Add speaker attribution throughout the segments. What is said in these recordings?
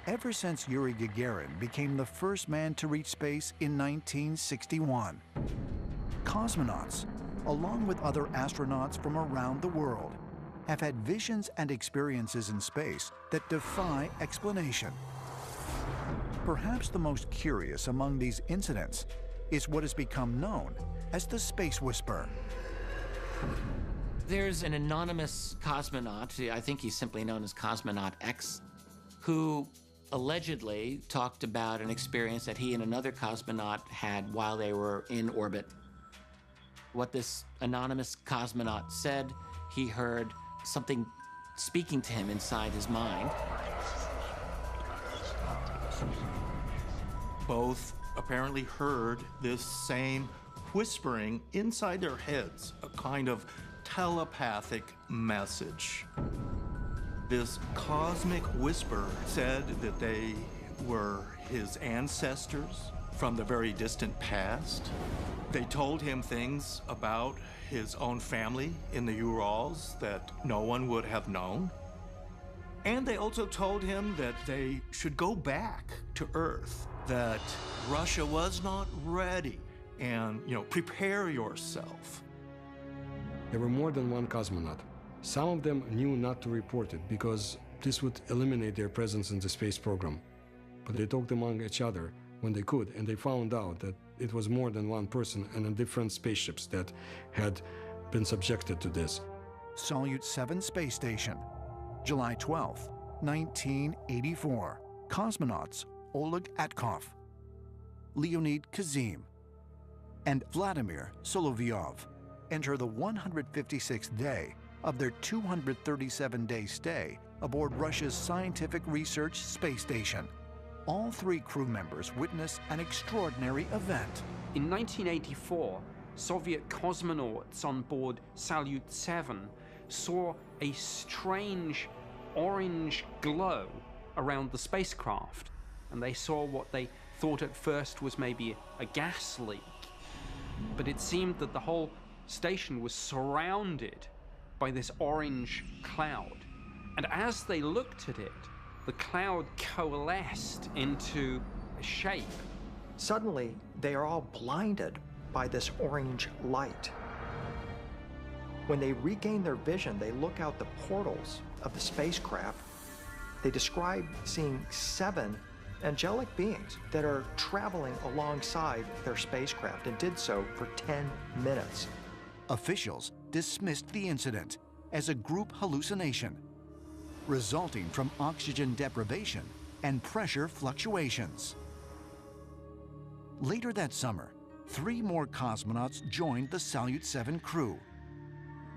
Speaker 1: ever since Yuri Gagarin became the first man to reach space in 1961. Cosmonauts, along with other astronauts from around the world, have had visions and experiences in space that defy explanation. Perhaps the most curious among these incidents is what has become known as the Space Whisper.
Speaker 2: There's an anonymous cosmonaut, I think he's simply known as Cosmonaut X, who allegedly talked about an experience that he and another cosmonaut had while they were in orbit. What this anonymous cosmonaut said, he heard something speaking to him inside his mind.
Speaker 3: Both apparently heard this same whispering inside their heads, a kind of telepathic message. This cosmic whisper said that they were his ancestors from the very distant past. They told him things about his own family in the Urals that no one would have known. And they also told him that they should go back to Earth, that Russia was not ready, and, prepare yourself.
Speaker 4: There were more than one cosmonaut. Some of them knew not to report it because this would eliminate their presence in the space program. But they talked among each other when they could, and they found out that it was more than one person and in different spaceships that had been subjected to this.
Speaker 1: Salyut 7 Space Station, July 12, 1984. Cosmonauts Oleg Atkov, Leonid Kazim, and Vladimir Solovyov enter the 156th day of their 237-day stay aboard Russia's Scientific Research Space Station. All three crew members witness an extraordinary event.
Speaker 5: In 1984, Soviet cosmonauts on board Salyut 7 saw a strange orange glow around the spacecraft, and they saw what they thought at first was maybe a gas leak. But it seemed that the whole station was surrounded by this orange cloud. And as they looked at it, the cloud coalesced into a shape.
Speaker 6: Suddenly, they are all blinded by this orange light. When they regain their vision, they look out the portals of the spacecraft. They describe seeing 7 angelic beings that are traveling alongside their spacecraft and did so for 10 minutes.
Speaker 1: Officials dismissed the incident as a group hallucination resulting from oxygen deprivation and pressure fluctuations. Later that summer, 3 more cosmonauts joined the Salyut 7 crew.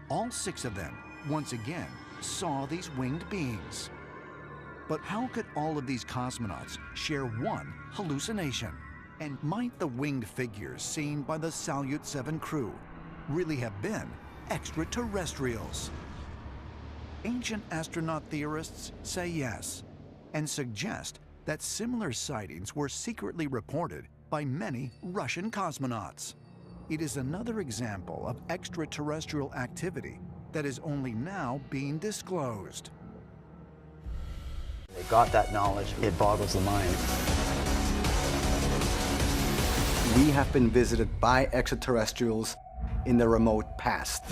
Speaker 1: All 6 of them, once again, saw these winged beings. But how could all of these cosmonauts share one hallucination? And might the winged figures seen by the Salyut 7 crew really have been extraterrestrials? Ancient astronaut theorists say yes, and suggest that similar sightings were secretly reported by many Russian cosmonauts. It is another example of extraterrestrial activity that is only now being disclosed.
Speaker 7: They got that knowledge, it boggles the mind. We have been visited by extraterrestrials in the remote past.